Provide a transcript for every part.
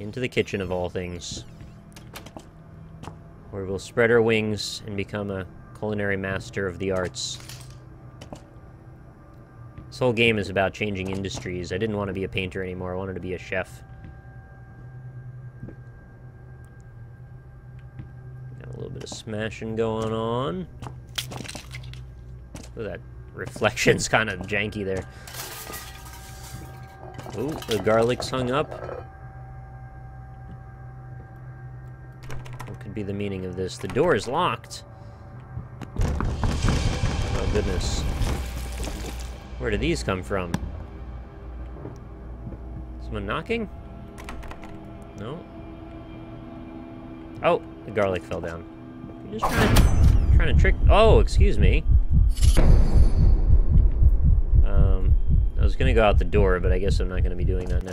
into the kitchen of all things, where we'll spread our wings and become a culinary master of the arts. This whole game is about changing industries. I didn't want to be a painter anymore. I wanted to be a chef. Got a little bit of smashing going on. Oh, that reflection's kind of janky there. Oh, the garlic's hung up. What could be the meaning of this? The door is locked. Oh, goodness. Where do these come from? Someone knocking? No? Oh, the garlic fell down. You're just trying to trick... Oh, excuse me. I was gonna go out the door, but I guess I'm not gonna be doing that now.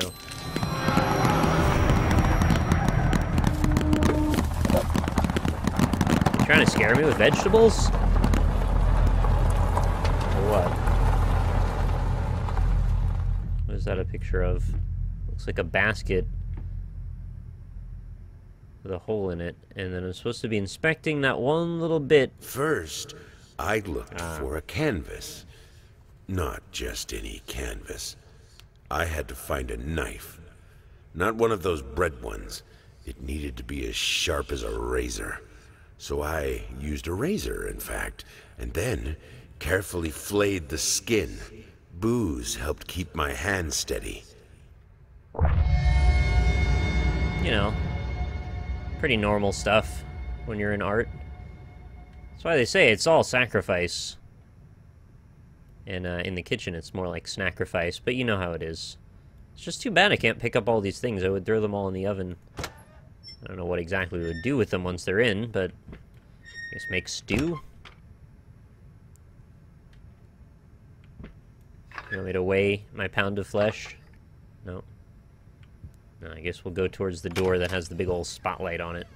You trying to scare me with vegetables? Or what? What is that a picture of? Looks like a basket with a hole in it, and then I'm supposed to be inspecting that one little bit. First, I looked for a canvas. Not just any canvas. I had to find a knife. Not one of those bread ones. It needed to be as sharp as a razor. So I used a razor, in fact, and then carefully flayed the skin. Booze helped keep my hand steady. You know, pretty normal stuff when you're in art. That's why they say it's all sacrifice. And in the kitchen, it's more like snacrifice, but you know how it is. It's just too bad I can't pick up all these things. I would throw them all in the oven. I don't know what exactly we would do with them once they're in, but I guess make stew. You want me to weigh my pound of flesh? No. No, I guess we'll go towards the door that has the big old spotlight on it.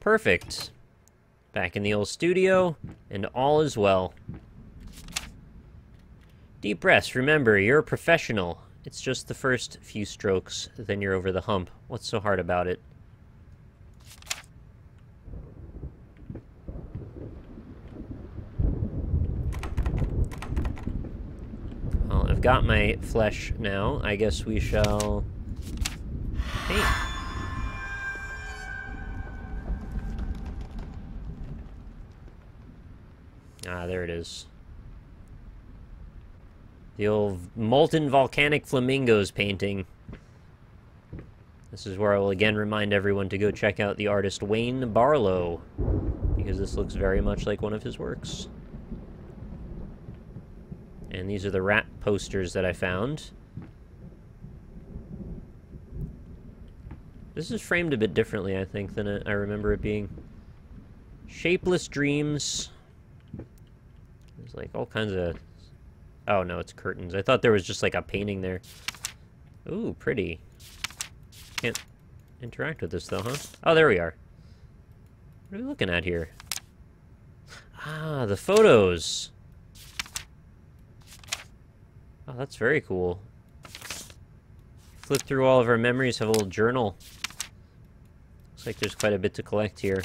Perfect. Back in the old studio, and all is well. Deep breaths. Remember, you're a professional. It's just the first few strokes, then you're over the hump. What's so hard about it? Well, I've got my flesh now. I guess we shall paint. Ah, there it is. The old molten volcanic flamingos painting. This is where I will again remind everyone to go check out the artist Wayne Barlow, because this looks very much like one of his works. And these are the rat posters that I found. This is framed a bit differently, I think, than I remember it being. Shapeless dreams. There's like all kinds of... Oh, no, it's curtains. I thought there was just, like, a painting there. Ooh, pretty. Can't interact with this, though, huh? Oh, there we are. What are we looking at here? Ah, the photos. Oh, that's very cool. Flip through all of our memories, have a little journal. Looks like there's quite a bit to collect here.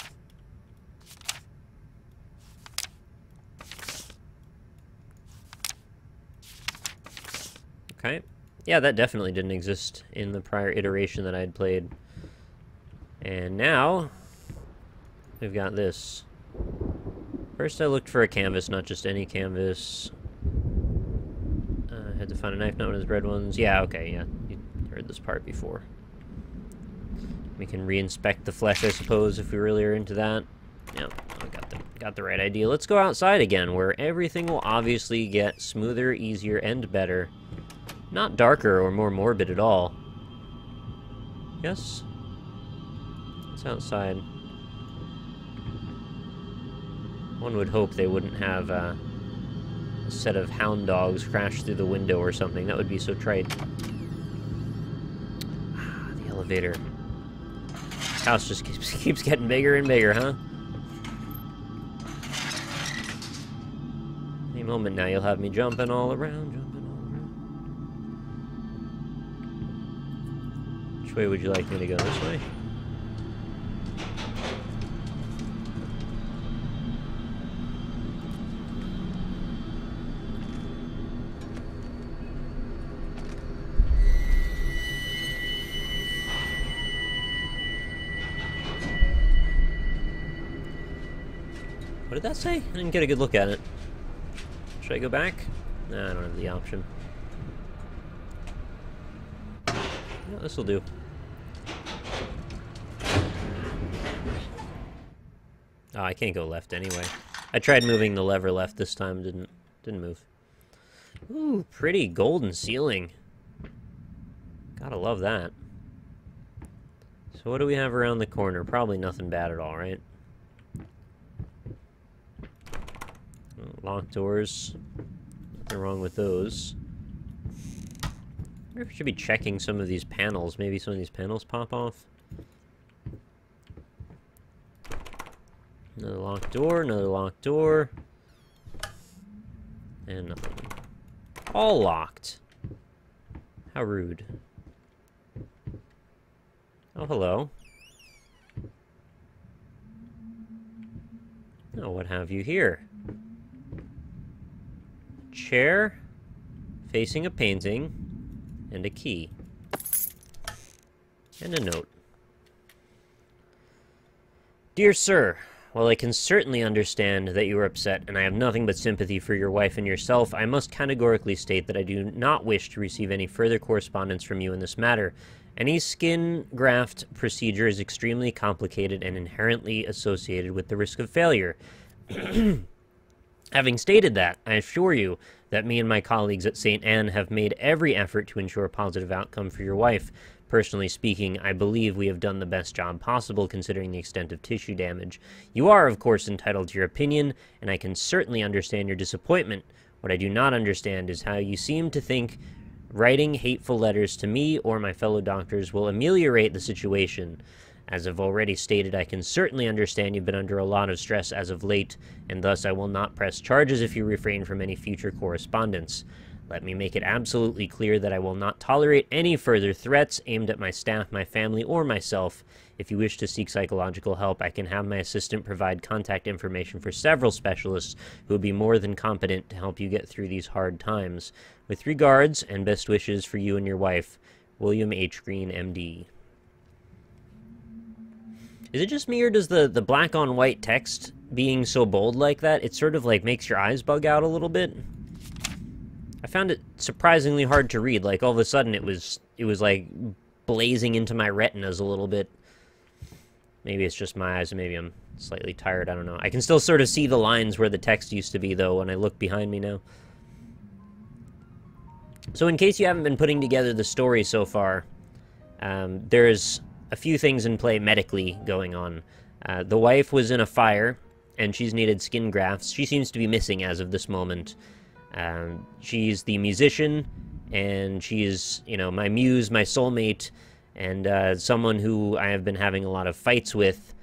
Okay. Yeah, that definitely didn't exist in the prior iteration that I had played. And now, we've got this. First I looked for a canvas, not just any canvas. I had to find a knife, not one of those red ones. Yeah, okay, yeah. You heard this part before. We can re-inspect the flesh, I suppose, if we really are into that. Yep, I got the right idea. Let's go outside again, where everything will obviously get smoother, easier, and better. Not darker or more morbid at all. Yes? It's outside. One would hope they wouldn't have a set of hound dogs crash through the window or something. That would be so trite. Ah, the elevator. This house just keeps getting bigger and bigger, huh? Any moment now you'll have me jumping all around, Which way would you like me to go? This way? What did that say? I didn't get a good look at it. Should I go back? Nah, I don't have the option. No, this'll do. Oh, I can't go left anyway. I tried moving the lever left this time, didn't move. Ooh, pretty golden ceiling. Gotta love that. So what do we have around the corner? Probably nothing bad at all, right? Locked doors. Nothing wrong with those. I wonder if I should be checking some of these panels. Maybe some of these panels pop off. Another locked door, another locked door. And nothing. All locked. How rude. Oh, hello. Oh, what have you here? Chair, facing a painting, and a key. And a note. Dear Sir, while I can certainly understand that you are upset, and I have nothing but sympathy for your wife and yourself, I must categorically state that I do not wish to receive any further correspondence from you in this matter. Any skin graft procedure is extremely complicated and inherently associated with the risk of failure. Having stated that, I assure you that me and my colleagues at St. Anne have made every effort to ensure a positive outcome for your wife. Personally speaking, I believe we have done the best job possible considering the extent of tissue damage. You are, of course, entitled to your opinion, and I can certainly understand your disappointment. What I do not understand is how you seem to think writing hateful letters to me or my fellow doctors will ameliorate the situation. As I've already stated, I can certainly understand you've been under a lot of stress as of late, and thus I will not press charges if you refrain from any future correspondence. Let me make it absolutely clear that I will not tolerate any further threats aimed at my staff, my family, or myself. If you wish to seek psychological help, I can have my assistant provide contact information for several specialists who will be more than competent to help you get through these hard times. With regards, and best wishes for you and your wife, William H. Green, M.D. Is it just me, or does the black on white text being so bold like that, it sort of like makes your eyes bug out a little bit? I found it surprisingly hard to read. Like all of a sudden it was like blazing into my retinas a little bit. Maybe it's just my eyes, and maybe I'm slightly tired, I don't know. I can still sort of see the lines where the text used to be though when I look behind me now. So in case you haven't been putting together the story so far, there's a few things in play medically going on. The wife was in a fire, and she's needed skin grafts. She seems to be missing as of this moment. She's the musician, and she's, you know, my muse, my soulmate, and someone who I have been having a lot of fights with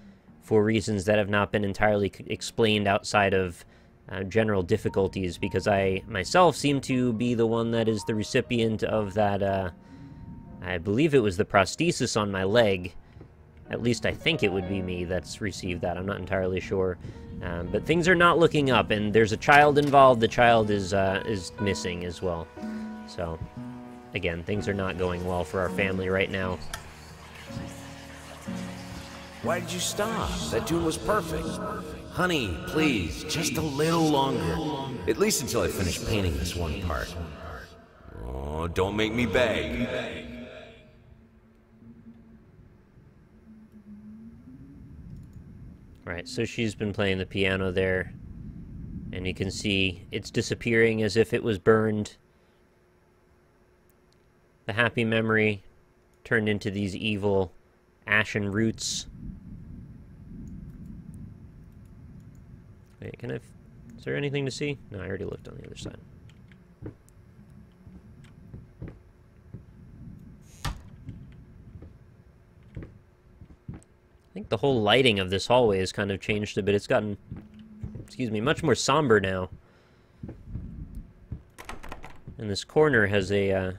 for reasons that have not been entirely explained outside of general difficulties, because I myself seem to be the one that is the recipient of that, I believe it was the prosthesis on my leg. At least I think it would be me that's received that. I'm not entirely sure. But things are not looking up, and there's a child involved. The child is missing as well. So, again, things are not going well for our family right now. Why did you stop? That tune was perfect. Honey, please, just a little longer. At least until I finish painting this one part. Oh, don't make me beg. Right, so she's been playing the piano there, and you can see it's disappearing as if it was burned. The happy memory turned into these evil ashen roots. Wait, is there anything to see? No, I already looked on the other side. I think the whole lighting of this hallway has kind of changed a bit. It's gotten, excuse me, much more somber now. And this corner has a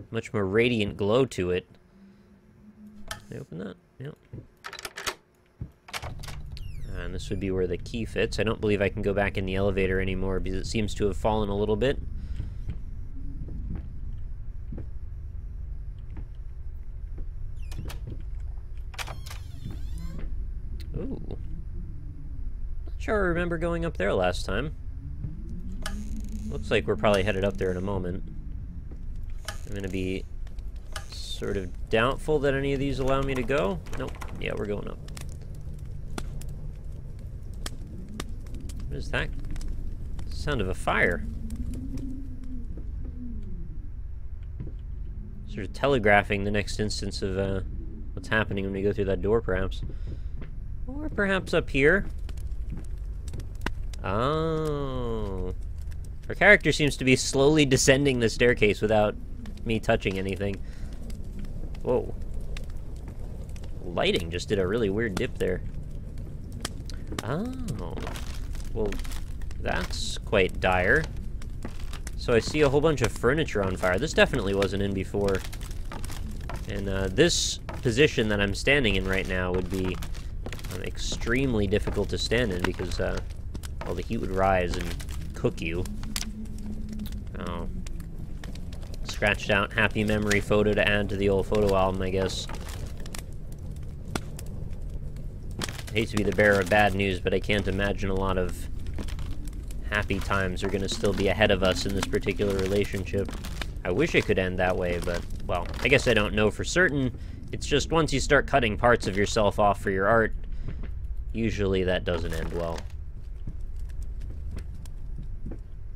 much more radiant glow to it. Can I open that? Yep. And this would be where the key fits. I don't believe I can go back in the elevator anymore because it seems to have fallen a little bit. Ooh. Not sure I remember going up there last time. Looks like we're probably headed up there in a moment. I'm gonna be sort of doubtful that any of these allow me to go. Nope. Yeah, we're going up. What is that? Sound of a fire. Sort of telegraphing the next instance of what's happening when we go through that door, perhaps. Or perhaps up here. Oh. Our character seems to be slowly descending the staircase without me touching anything. Whoa. Lighting just did a really weird dip there. Oh. Well, that's quite dire. So I see a whole bunch of furniture on fire. This definitely wasn't in before. And this position that I'm standing in right now would be extremely difficult to stand in because, well, the heat would rise and cook you. Oh. Scratched out happy memory photo to add to the old photo album, I guess. I hate to be the bearer of bad news, but I can't imagine a lot of happy times are going to still be ahead of us in this particular relationship. I wish it could end that way, but, well, I guess I don't know for certain. It's just once you start cutting parts of yourself off for your art, usually that doesn't end well.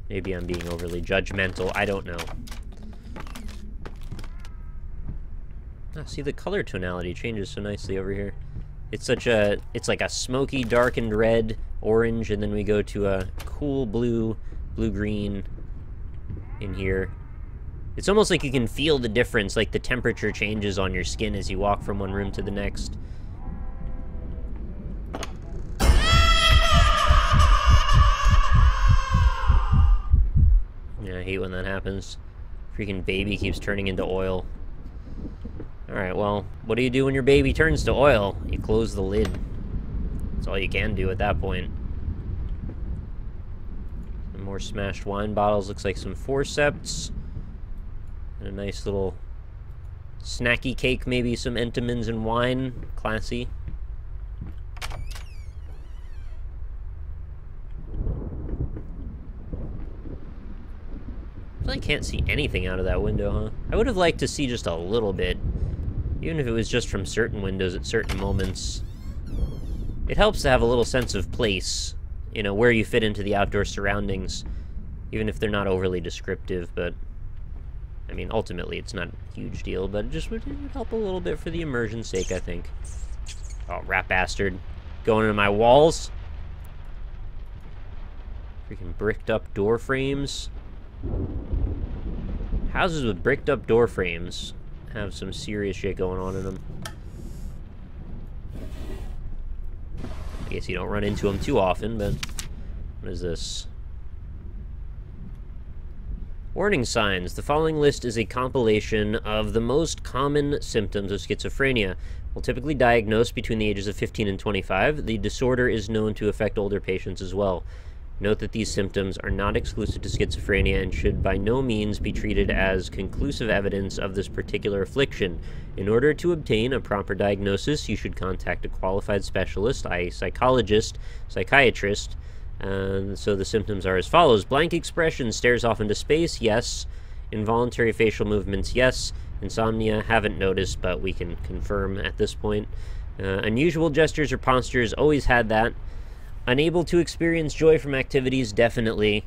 Maybe I'm being overly judgmental. I don't know. Ah, see, the color tonality changes so nicely over here. It's it's like a smoky, darkened red, orange, and then we go to a cool blue, blue-green in here. It's almost like you can feel the difference, like the temperature changes on your skin as you walk from one room to the next. Yeah, I hate when that happens. Freaking baby keeps turning into oil. Alright, well, what do you do when your baby turns to oil? You close the lid. That's all you can do at that point. Some more smashed wine bottles. Looks like some forceps. And a nice little snacky cake, maybe some Entenmann's and wine. Classy. I can't see anything out of that window, huh? I would have liked to see just a little bit. Even if it was just from certain windows at certain moments. It helps to have a little sense of place, you know, where you fit into the outdoor surroundings, even if they're not overly descriptive, but, I mean, ultimately it's not a huge deal, but it would help a little bit for the immersion's sake, I think. Oh, rat bastard. Going into my walls? Freaking bricked up door frames. Houses with bricked up door frames have some serious shit going on in them. I guess you don't run into them too often, but what is this? Warning signs. The following list is a compilation of the most common symptoms of schizophrenia. While typically diagnosed between the ages of 15 and 25, the disorder is known to affect older patients as well. Note that these symptoms are not exclusive to schizophrenia and should by no means be treated as conclusive evidence of this particular affliction. In order to obtain a proper diagnosis, you should contact a qualified specialist, i.e. psychologist, psychiatrist. So the symptoms are as follows. Blank expression, stares off into space, yes. Involuntary facial movements, yes. Insomnia, haven't noticed, but we can confirm at this point. Unusual gestures or postures, always had that. Unable to experience joy from activities, definitely.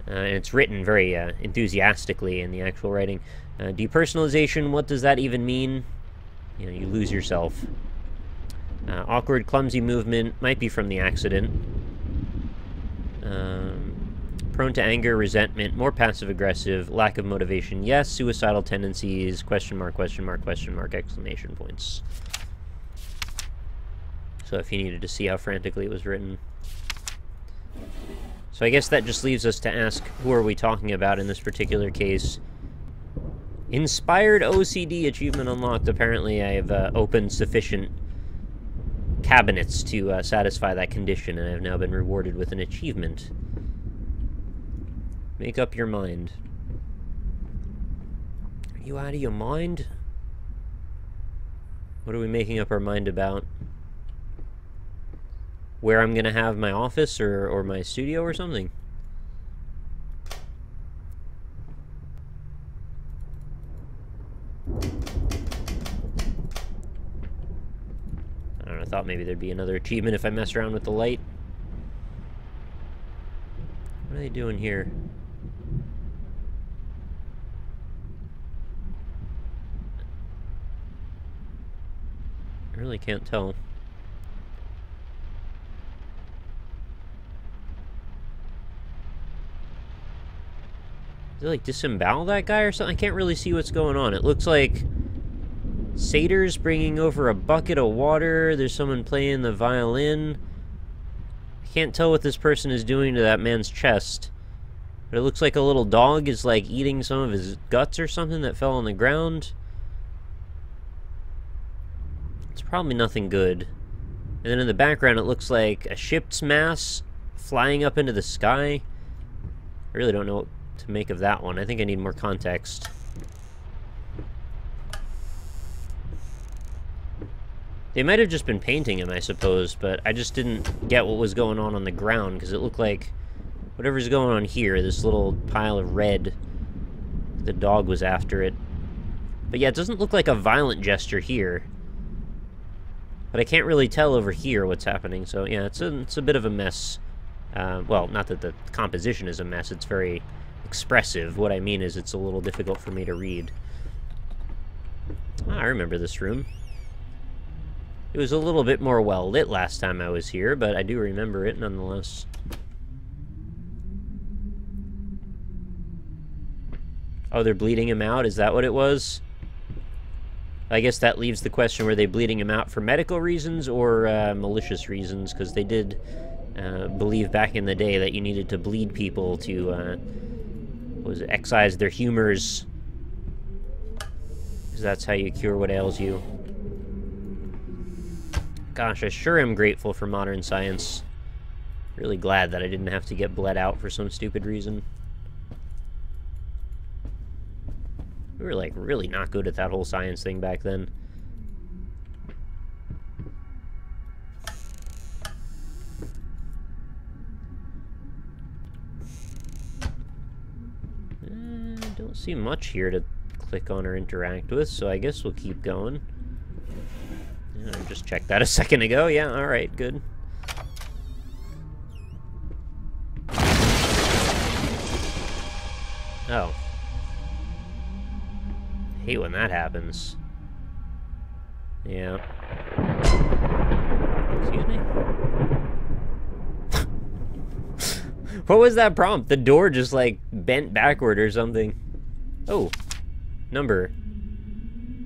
And it's written very enthusiastically in the actual writing. Depersonalization, what does that even mean? You know, you lose yourself. Awkward, clumsy movement, might be from the accident. Prone to anger, resentment, more passive-aggressive, lack of motivation, yes. Suicidal tendencies, question mark, question mark, question mark, exclamation points. So if you needed to see how frantically it was written. So I guess that just leaves us to ask, who are we talking about in this particular case? Inspired OCD achievement unlocked. Apparently I have opened sufficient cabinets to satisfy that condition, and I have now been rewarded with an achievement. Make up your mind. Are you out of your mind? What are we making up our mind about? Where I'm gonna have my office or my studio or something? I don't know, I thought maybe there'd be another achievement if I mess around with the light. What are they doing here? I really can't tell. Did they, like, disembowel that guy or something? I can't really see what's going on. It looks like satyrs bringing over a bucket of water. There's someone playing the violin. I can't tell what this person is doing to that man's chest. But it looks like a little dog is, like, eating some of his guts or something that fell on the ground. It's probably nothing good. And then in the background it looks like a ship's mast flying up into the sky. I really don't know what to make of that one. I think I need more context. They might have just been painting him, I suppose, but I just didn't get what was going on the ground, because it looked like whatever's going on here, this little pile of red, the dog was after it. But yeah, it doesn't look like a violent gesture here. But I can't really tell over here what's happening, so yeah, it's a bit of a mess. Well, not that the composition is a mess, it's very expressive. What I mean is it's a little difficult for me to read. I remember this room. It was a little bit more well lit last time I was here, but I do remember it nonetheless. Oh, they're bleeding him out? Is that what it was? I guess that leaves the question, were they bleeding him out for medical reasons or malicious reasons? Because they did believe back in the day that you needed to bleed people to, excise their humors. Because that's how you cure what ails you. Gosh, I sure am grateful for modern science. Really glad that I didn't have to get bled out for some stupid reason. We were, like, really not good at that whole science thing back then. Don't see much here to click on or interact with, so I guess we'll keep going. Yeah, I just checked that a second ago. Yeah, alright, good. Oh. I hate when that happens. Yeah. Excuse me? What was that prompt? The door just, like, bent backward or something. Oh. Number.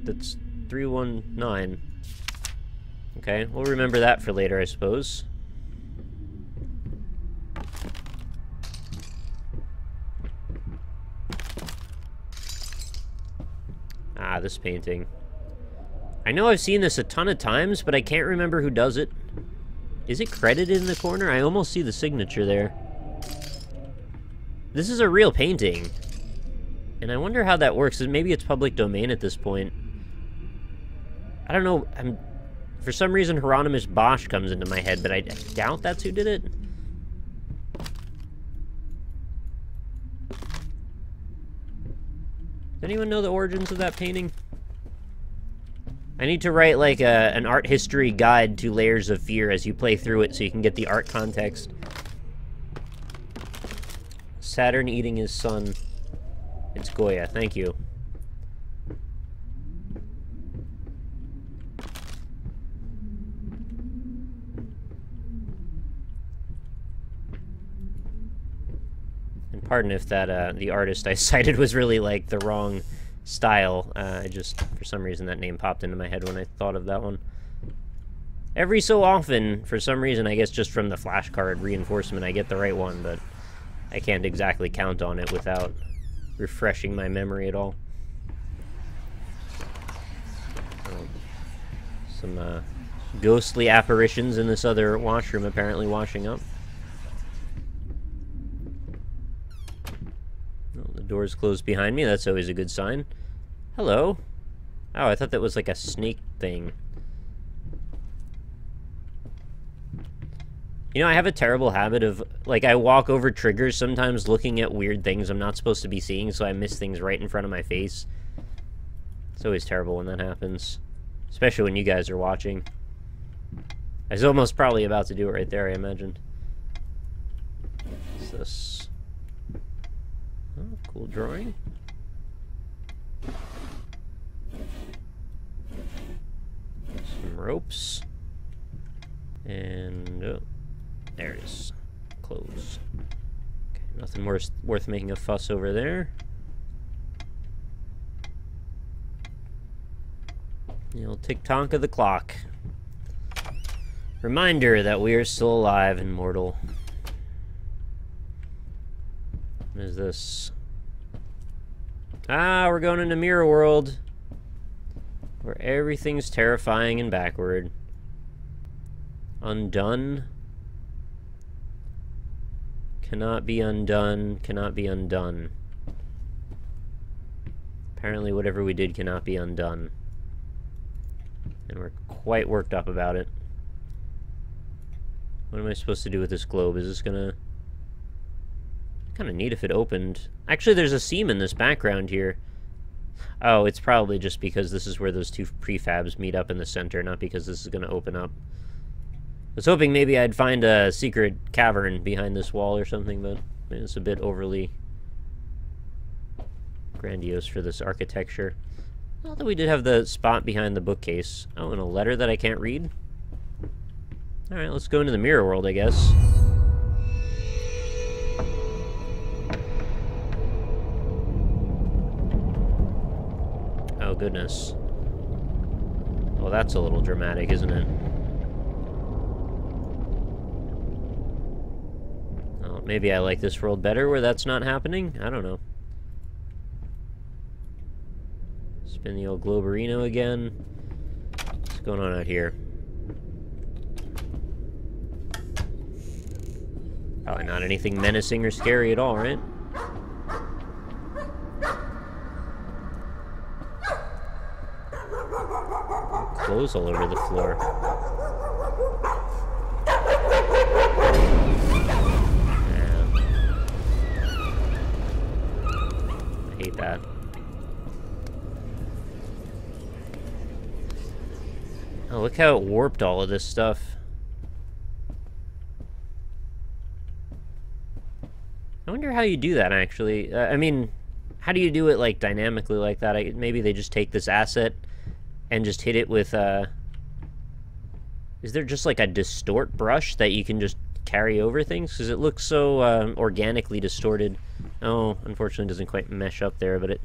That's 319. Okay, we'll remember that for later, I suppose. Ah, this painting. I know I've seen this a ton of times, but I can't remember who does it. Is it credited in the corner? I almost see the signature there. This is a real painting. And I wonder how that works. Maybe it's public domain at this point. I don't know. For some reason, Hieronymus Bosch comes into my head, but I doubt that's who did it. Does anyone know the origins of that painting? I need to write, like, an art history guide to Layers of Fear as you play through it so you can get the art context. Saturn eating his son. It's Goya, thank you. And pardon if that, the artist I cited was really, like, the wrong style. I just, for some reason, that name popped into my head when I thought of that one. Every so often, for some reason, I guess just from the flashcard reinforcement, I get the right one, but I can't exactly count on it without refreshing my memory at all. Some ghostly apparitions in this other washroom apparently washing up. Well, the door's closed behind me. That's always a good sign. Hello. Oh, I thought that was like a snake thing. You know, I have a terrible habit of, like, I walk over triggers sometimes looking at weird things I'm not supposed to be seeing, so I miss things right in front of my face. It's always terrible when that happens. Especially when you guys are watching. I was almost probably about to do it right there, I imagine. What's this? Oh, cool drawing. Some ropes. And... oh, there it is. Close. Okay, nothing worth making a fuss over there. The old tick-tock of the clock. Reminder that we are still alive and mortal. What is this? Ah, we're going into Mirror World. Where everything's terrifying and backward. Undone. Cannot be undone. Cannot be undone. Apparently whatever we did cannot be undone. And we're quite worked up about it. What am I supposed to do with this globe? Is this gonna... kind of neat if it opened. Actually, there's a seam in this background here. Oh, it's probably just because this is where those two prefabs meet up in the center, not because this is gonna open up. I was hoping maybe I'd find a secret cavern behind this wall or something, but it's a bit overly grandiose for this architecture. Although we did have the spot behind the bookcase. Oh, and a letter that I can't read? Alright, let's go into the Mirror World, I guess. Oh, goodness. Well, that's a little dramatic, isn't it? Oh, maybe I like this world better where that's not happening? I don't know. Spin the old Globerino again. What's going on out here? Probably not anything menacing or scary at all, right? Clothes all over the floor. Yeah. I hate that. Oh, look how it warped all of this stuff. I wonder how you do that, actually. I mean, how do you do it, like, dynamically like that? Maybe they just take this asset and just hit it with, is there just, like, a distort brush that you can just carry over things? Because it looks so, organically distorted. Oh, unfortunately it doesn't quite mesh up there, but it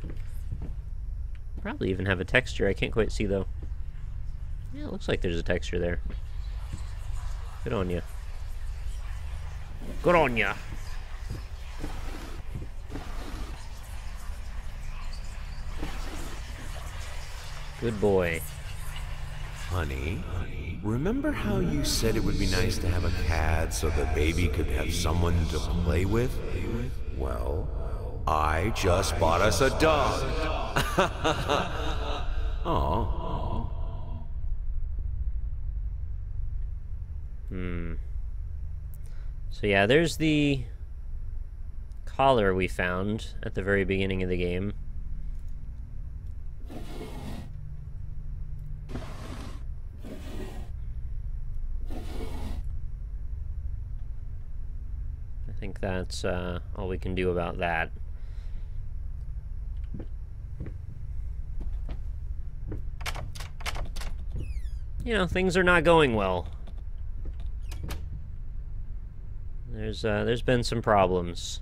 probably even have a texture. I can't quite see, though. Yeah, it looks like there's a texture there. Good on ya. Good on ya. Good boy. Honey, remember how you said it would be nice to have a cat so the baby could have someone to play with? Well, I just bought us a dog. Aw. So yeah, there's the collar we found at the very beginning of the game. I think that's all we can do about that. You know, things are not going well. There's been some problems.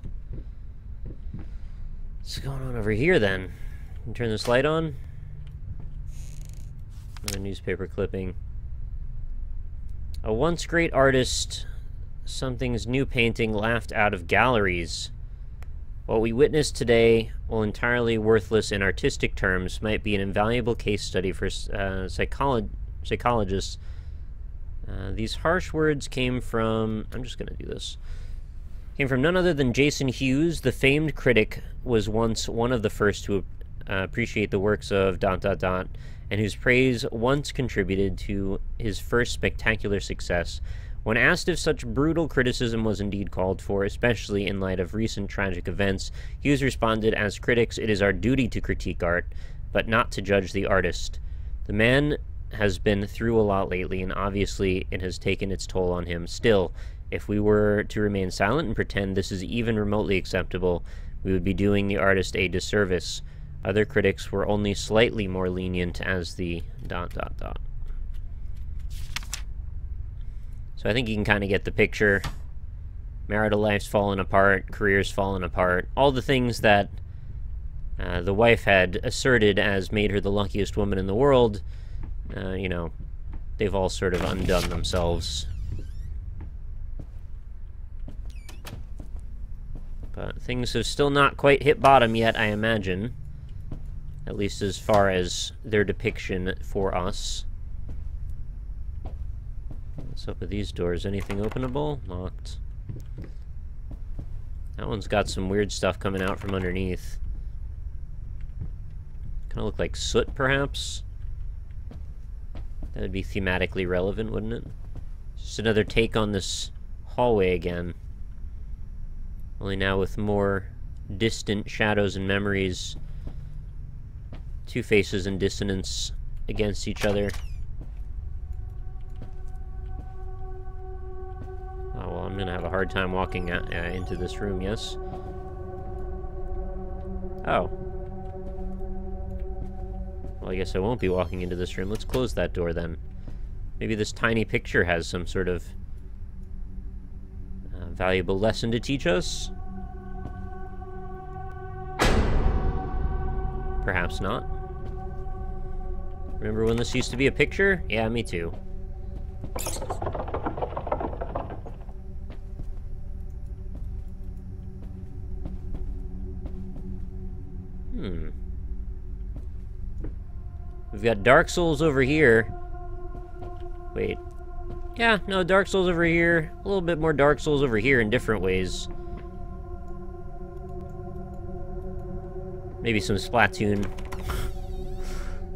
What's going on over here, then? Can you turn this light on? Another newspaper clipping. A once great artist, something's new painting laughed out of galleries. What we witnessed today, while entirely worthless in artistic terms, might be an invaluable case study for psychologists. These harsh words came from... I'm just going to do this. Came from none other than Jason Hughes. The famed critic was once one of the first to appreciate the works of ... and whose praise once contributed to his first spectacular success. When asked if such brutal criticism was indeed called for, especially in light of recent tragic events, Hughes responded, "As critics, it is our duty to critique art, but not to judge the artist. The man has been through a lot lately, and obviously it has taken its toll on him. Still, if we were to remain silent and pretend this is even remotely acceptable, we would be doing the artist a disservice. Other critics were only slightly more lenient as the ... So I think you can kind of get the picture. Marital life's fallen apart, career's fallen apart. All the things that the wife had asserted as made her the luckiest woman in the world, you know, they've all sort of undone themselves. But things have still not quite hit bottom yet, I imagine. At least as far as their depiction for us. What's up with these doors? Anything openable? Locked. That one's got some weird stuff coming out from underneath. Kind of look like soot, perhaps? That would be thematically relevant, wouldn't it? Just another take on this hallway again. Only now with more distant shadows and memories. Two faces in dissonance against each other. Oh, well, I'm gonna have a hard time walking into this room, yes? Oh. Well, I guess I won't be walking into this room. Let's close that door, then. Maybe this tiny picture has some sort of valuable lesson to teach us? Perhaps not. Remember when this used to be a picture? Yeah, me too. We've got Dark Souls over here. Wait. Yeah, no, Dark Souls over here. A little bit more Dark Souls over here in different ways. Maybe some Splatoon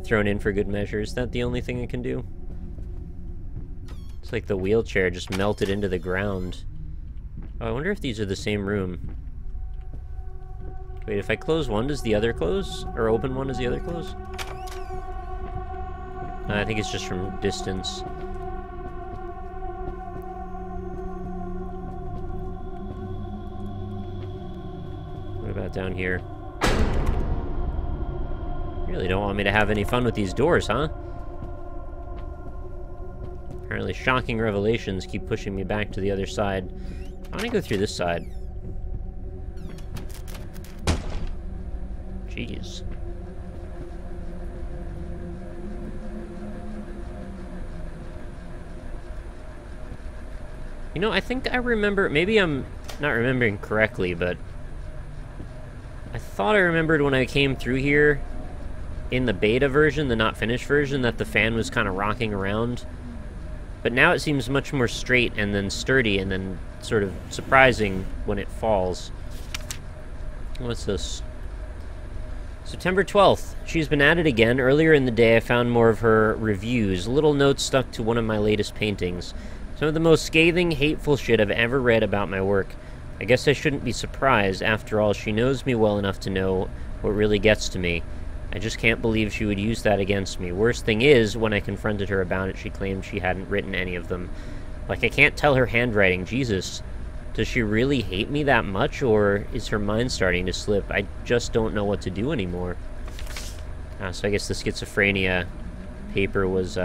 thrown in for good measure. Is that the only thing it can do? It's like the wheelchair just melted into the ground. Oh, I wonder if these are the same room. Wait, if I close one, does the other close? Or open one, does the other close? I think it's just from distance. What about down here? You really don't want me to have any fun with these doors, huh? Apparently shocking revelations keep pushing me back to the other side. I want to go through this side. Jeez. You know, I think I remember... Maybe I'm not remembering correctly, but... I thought I remembered when I came through here in the beta version, the not finished version, that the fan was kind of rocking around. But now it seems much more straight and then sturdy and then sort of surprising when it falls. What's this? September 12th. She's been at it again. Earlier in the day, I found more of her reviews. Little notes stuck to one of my latest paintings. Some of the most scathing, hateful shit I've ever read about my work. I guess I shouldn't be surprised. After all, she knows me well enough to know what really gets to me. I just can't believe she would use that against me. Worst thing is, when I confronted her about it, she claimed she hadn't written any of them. Like, I can't tell her handwriting. Jesus. Does she really hate me that much, or is her mind starting to slip? I just don't know what to do anymore. So I guess the schizophrenia paper was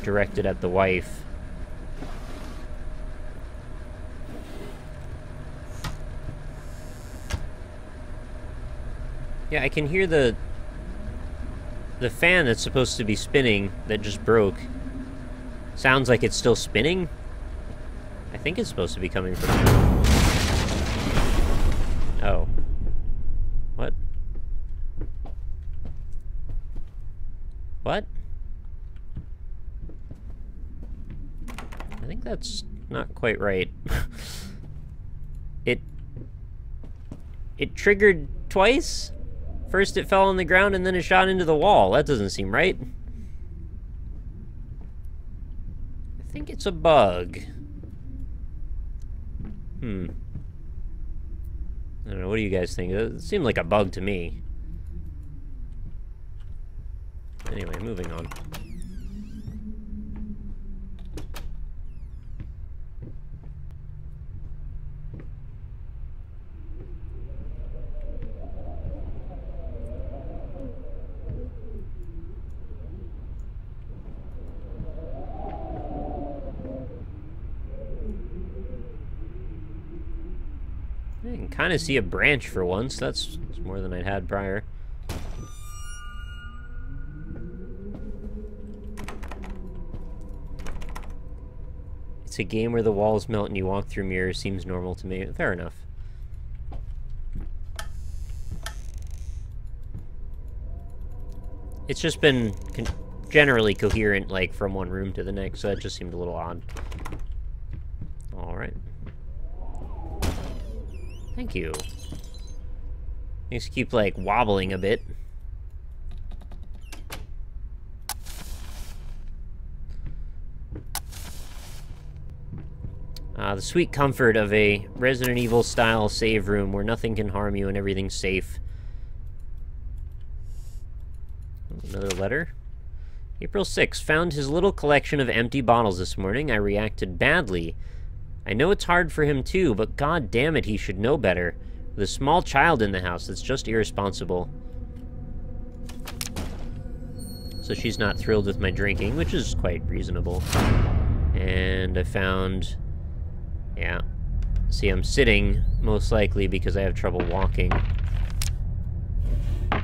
directed at the wife. Yeah, I can hear the fan that's supposed to be spinning that just broke. Sounds like it's still spinning? I think it's supposed to be coming from there. Oh. What? think that's not quite right. It triggered twice? First it fell on the ground and then it shot into the wall. That doesn't seem right. I think it's a bug. I don't know, what do you guys think? It seemed like a bug to me. Anyway, moving on. I can kind of see a branch for once. That's more than I'd had prior. It's a game where the walls melt and you walk through mirrors. Seems normal to me. Fair enough. It's just been generally coherent, like, from one room to the next, so that just seemed a little odd. Alright. Thank you. Things keep, like, wobbling a bit. The sweet comfort of a Resident Evil-style save room where nothing can harm you and everything's safe. Another letter. April 6th. Found his little collection of empty bottles this morning. I reacted badly. I know it's hard for him too, but god damn it, he should know better. With a small child in the house, that's just irresponsible. So she's not thrilled with my drinking, which is quite reasonable. And I found... yeah. See, I'm sitting, most likely because I have trouble walking. I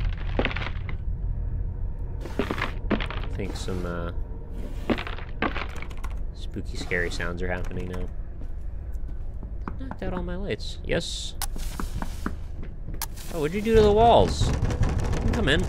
think some, spooky, scary sounds are happening now. Knocked out all my lights. Yes. Oh, what'd you do to the walls? Come in.